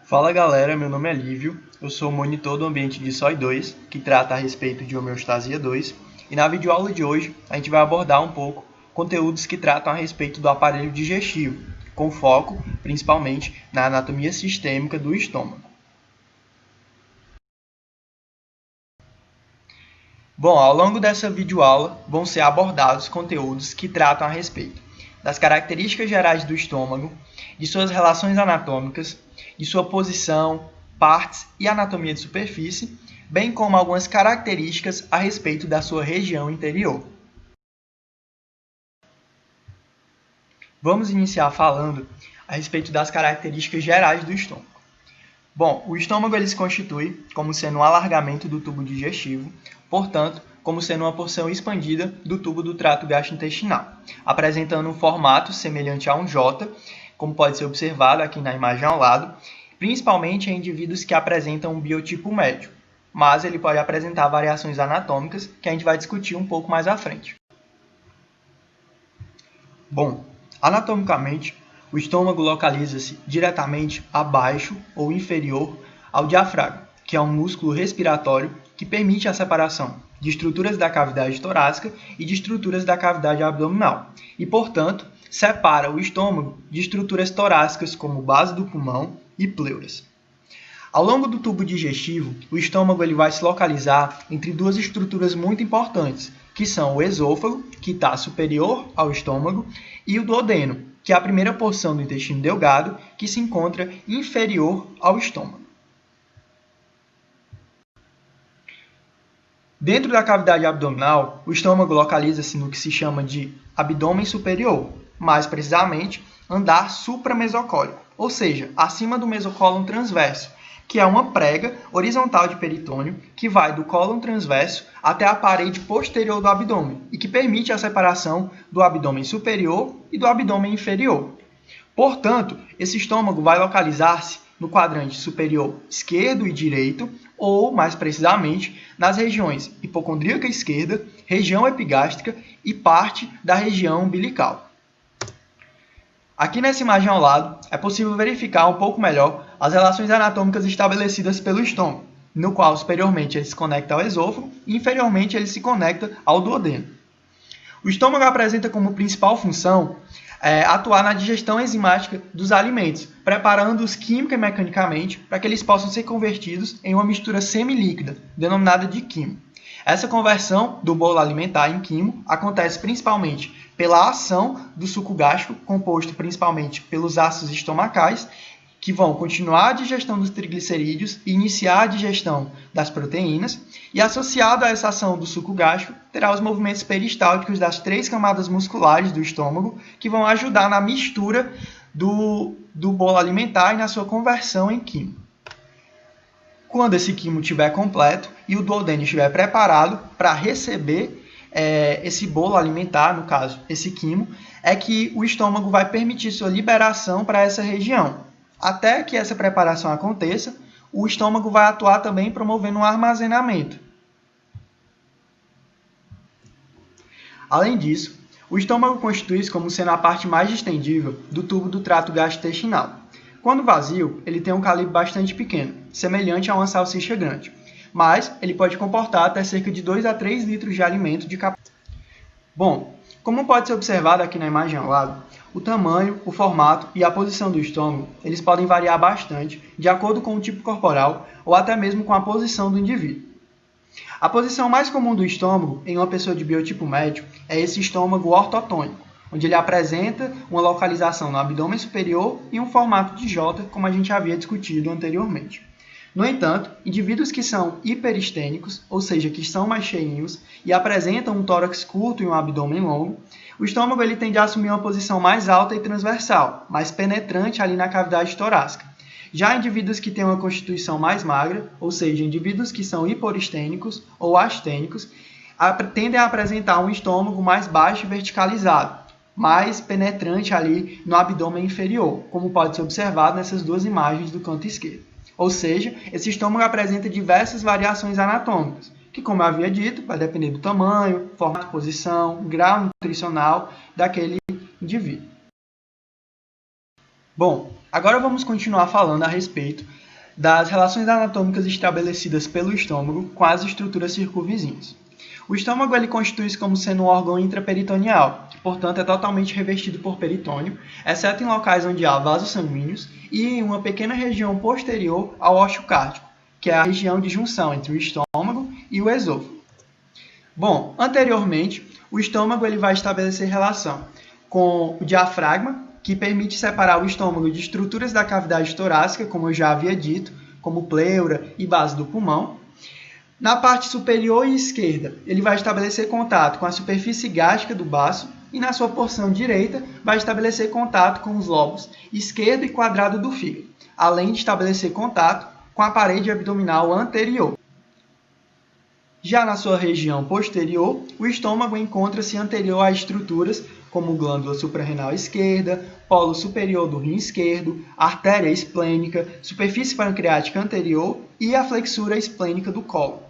Fala galera, meu nome é Lívio, eu sou o monitor do ambiente de SOI2, que trata a respeito de homeostasia 2, e na videoaula de hoje a gente vai abordar um pouco conteúdos que tratam a respeito do aparelho digestivo, com foco principalmente na anatomia sistêmica do estômago. Bom, ao longo dessa videoaula vão ser abordados conteúdos que tratam a respeito das características gerais do estômago, de suas relações anatômicas, de sua posição, partes e anatomia de superfície, bem como algumas características a respeito da sua região interior. Vamos iniciar falando a respeito das características gerais do estômago. Bom, o estômago ele se constitui como sendo um alargamento do tubo digestivo, portanto, como sendo uma porção expandida do tubo do trato gastrointestinal, apresentando um formato semelhante a um J, como pode ser observado aqui na imagem ao lado, principalmente em indivíduos que apresentam um biotipo médio, mas ele pode apresentar variações anatômicas que a gente vai discutir um pouco mais à frente. Bom, anatomicamente, o estômago localiza-se diretamente abaixo ou inferior ao diafragma, que é um músculo respiratório que permite a separação de estruturas da cavidade torácica e de estruturas da cavidade abdominal, e, portanto, separa o estômago de estruturas torácicas como base do pulmão e pleuras. Ao longo do tubo digestivo, o estômago ele vai se localizar entre duas estruturas muito importantes, que são o esôfago, que está superior ao estômago, e o duodeno, que é a primeira porção do intestino delgado, que se encontra inferior ao estômago. Dentro da cavidade abdominal, o estômago localiza-se no que se chama de abdômen superior, mais precisamente, andar supramesocólico, ou seja, acima do mesocólon transverso, que é uma prega horizontal de peritônio que vai do cólon transverso até a parede posterior do abdômen e que permite a separação do abdômen superior e do abdômen inferior. Portanto, esse estômago vai localizar-se no quadrante superior esquerdo e direito, ou, mais precisamente, nas regiões hipocondríaca esquerda, região epigástrica e parte da região umbilical. Aqui nessa imagem ao lado, é possível verificar um pouco melhor as relações anatômicas estabelecidas pelo estômago, no qual superiormente ele se conecta ao esôfago e inferiormente ele se conecta ao duodeno. O estômago apresenta como principal função atuar na digestão enzimática dos alimentos, preparando-os química e mecanicamente para que eles possam ser convertidos em uma mistura semilíquida, denominada de quimo. Essa conversão do bolo alimentar em quimo acontece principalmente pela ação do suco gástrico, composto principalmente pelos ácidos estomacais, que vão continuar a digestão dos triglicerídeos e iniciar a digestão das proteínas, e associado a essa ação do suco gástrico, terá os movimentos peristálticos das 3 camadas musculares do estômago, que vão ajudar na mistura do bolo alimentar e na sua conversão em quimo. Quando esse quimo estiver completo e o duodeno estiver preparado para receber esse bolo alimentar, no caso, esse quimo, é que o estômago vai permitir sua liberação para essa região. Até que essa preparação aconteça, o estômago vai atuar também promovendo um armazenamento. Além disso, o estômago constitui-se como sendo a parte mais distendível do tubo do trato gastrointestinal. Quando vazio, ele tem um calibre bastante pequeno, semelhante a uma salsicha grande, mas ele pode comportar até cerca de 2 a 3 litros de alimento de capacidade. Bom, como pode ser observado aqui na imagem ao lado, o tamanho, o formato e a posição do estômago eles podem variar bastante de acordo com o tipo corporal ou até mesmo com a posição do indivíduo. A posição mais comum do estômago em uma pessoa de biotipo médio é esse estômago ortotônico, onde ele apresenta uma localização no abdômen superior e um formato de J, como a gente havia discutido anteriormente. No entanto, indivíduos que são hiperestênicos, ou seja, que são mais cheinhos e apresentam um tórax curto e um abdômen longo, o estômago ele tende a assumir uma posição mais alta e transversal, mais penetrante ali na cavidade torácica. Já indivíduos que têm uma constituição mais magra, ou seja, indivíduos que são hiporestênicos ou astênicos, tendem a apresentar um estômago mais baixo e verticalizado, mais penetrante ali no abdômen inferior, como pode ser observado nessas duas imagens do canto esquerdo. Ou seja, esse estômago apresenta diversas variações anatômicas, que, como eu havia dito, vai depender do tamanho, formato, posição, grau nutricional daquele indivíduo. Bom, agora vamos continuar falando a respeito das relações anatômicas estabelecidas pelo estômago com as estruturas circunvizinhas. O estômago ele constitui-se como sendo um órgão intraperitoneal, que, portanto, é totalmente revestido por peritônio, exceto em locais onde há vasos sanguíneos e em uma pequena região posterior ao ósseo cárdico, que é a região de junção entre o estômago e o esôfago. Bom, anteriormente, o estômago ele vai estabelecer relação com o diafragma, que permite separar o estômago de estruturas da cavidade torácica, como eu já havia dito, como pleura e base do pulmão. Na parte superior e esquerda, ele vai estabelecer contato com a superfície gástrica do baço e na sua porção direita vai estabelecer contato com os lobos esquerdo e quadrado do fígado, além de estabelecer contato com a parede abdominal anterior. Já na sua região posterior, o estômago encontra-se anterior a estruturas como glândula suprarrenal esquerda, polo superior do rim esquerdo, artéria esplênica, superfície pancreática anterior e a flexura esplênica do colo.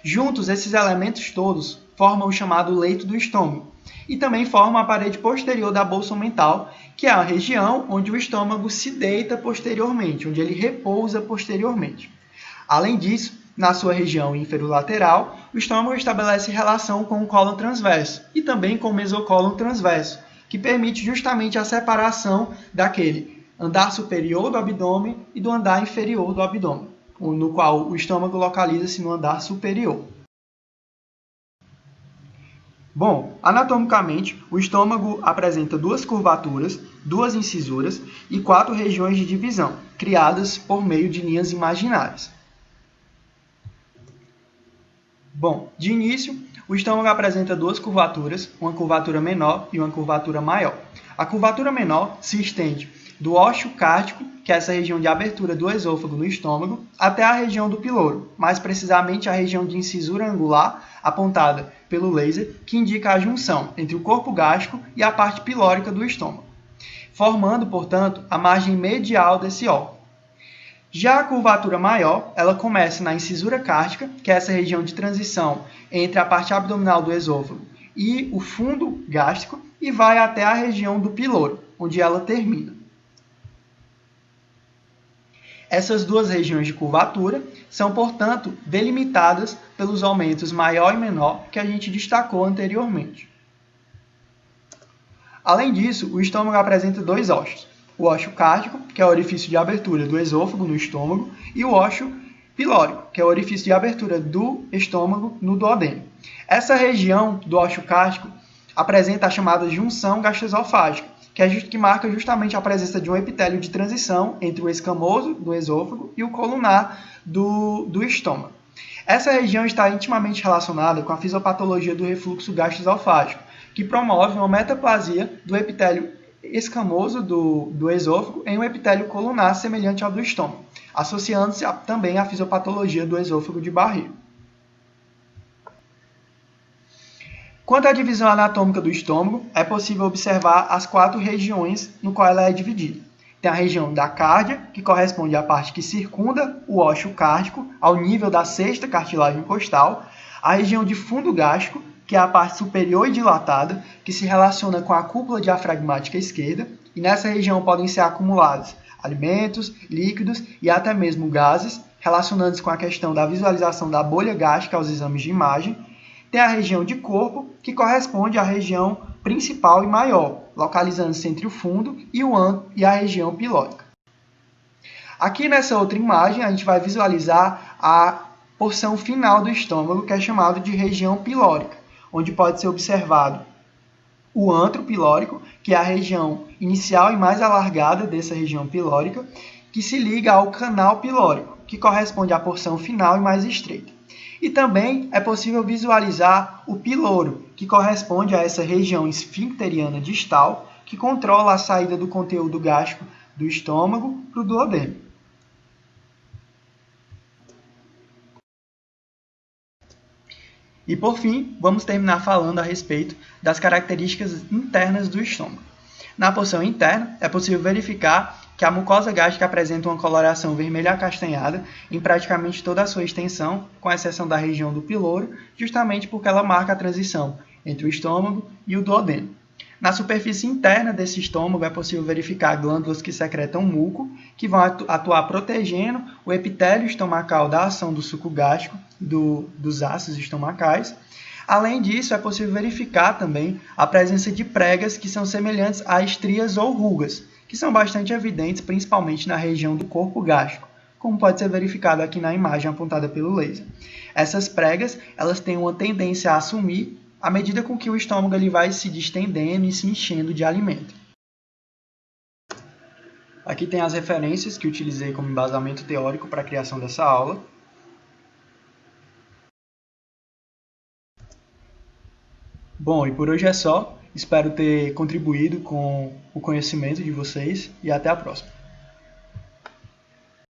Juntos, esses elementos todos formam o chamado leito do estômago e também formam a parede posterior da bolsa mental, que é a região onde o estômago se deita posteriormente, onde ele repousa posteriormente. Além disso, na sua região inferolateral, o estômago estabelece relação com o cólon transverso e também com o mesocólon transverso, que permite justamente a separação daquele andar superior do abdômen e do andar inferior do abdômen, no qual o estômago localiza-se no andar superior. Bom, anatomicamente, o estômago apresenta duas curvaturas, duas incisuras e 4 regiões de divisão, criadas por meio de linhas imaginárias. Bom, de início, o estômago apresenta duas curvaturas, uma curvatura menor e uma curvatura maior. A curvatura menor se estende do ósseo cárdico, que é essa região de abertura do esôfago no estômago, até a região do piloro, mais precisamente a região de incisura angular, apontada pelo laser, que indica a junção entre o corpo gástrico e a parte pilórica do estômago, formando, portanto, a margem medial desse órgão. Já a curvatura maior, ela começa na incisura cárdica, que é essa região de transição entre a parte abdominal do esôfago e o fundo gástrico, e vai até a região do piloro, onde ela termina. Essas duas regiões de curvatura são, portanto, delimitadas pelos aumentos maior e menor que a gente destacou anteriormente. Além disso, o estômago apresenta dois ossos. O ósseo cárdico, que é o orifício de abertura do esôfago no estômago, e o ósseo pilórico, que é o orifício de abertura do estômago no duodeno. Essa região do ósseo cárdico apresenta a chamada junção gastroesofágica, que marca justamente a presença de um epitélio de transição entre o escamoso do esôfago e o colunar do estômago. Essa região está intimamente relacionada com a fisiopatologia do refluxo gastroesofágico, que promove uma metaplasia do epitélio escamoso do esôfago em um epitélio colunar semelhante ao do estômago, associando-se também à fisiopatologia do esôfago de barreiro. Quanto à divisão anatômica do estômago, é possível observar as 4 regiões no qual ela é dividida. Tem a região da cárdia, que corresponde à parte que circunda o ósseo cárdico ao nível da 6ª cartilagem costal, a região de fundo gástrico, que é a parte superior e dilatada, que se relaciona com a cúpula diafragmática esquerda, e nessa região podem ser acumulados alimentos, líquidos e até mesmo gases, relacionando-se com a questão da visualização da bolha gástrica aos exames de imagem. Tem a região de corpo, que corresponde à região principal e maior, localizando-se entre o fundo e a região pilórica. Aqui nessa outra imagem, a gente vai visualizar a porção final do estômago, que é chamado de região pilórica, onde pode ser observado o antro pilórico, que é a região inicial e mais alargada dessa região pilórica, que se liga ao canal pilórico, que corresponde à porção final e mais estreita. E também é possível visualizar o piloro, que corresponde a essa região esfincteriana distal, que controla a saída do conteúdo gástrico do estômago para o duodeno. E por fim, vamos terminar falando a respeito das características internas do estômago. Na porção interna, é possível verificar que a mucosa gástrica apresenta uma coloração vermelha acastanhada em praticamente toda a sua extensão, com exceção da região do piloro, justamente porque ela marca a transição entre o estômago e o duodeno. Na superfície interna desse estômago é possível verificar glândulas que secretam muco, que vão atuar protegendo o epitélio estomacal da ação do suco gástrico, dos ácidos estomacais. Além disso, é possível verificar também a presença de pregas que são semelhantes a estrias ou rugas, que são bastante evidentes principalmente na região do corpo gástrico, como pode ser verificado aqui na imagem apontada pelo laser. Essas pregas, elas têm uma tendência a assumir à medida com que o estômago ele vai se distendendo e se enchendo de alimento. Aqui tem as referências que utilizei como embasamento teórico para a criação dessa aula. Bom, e por hoje é só. Espero ter contribuído com o conhecimento de vocês e até a próxima.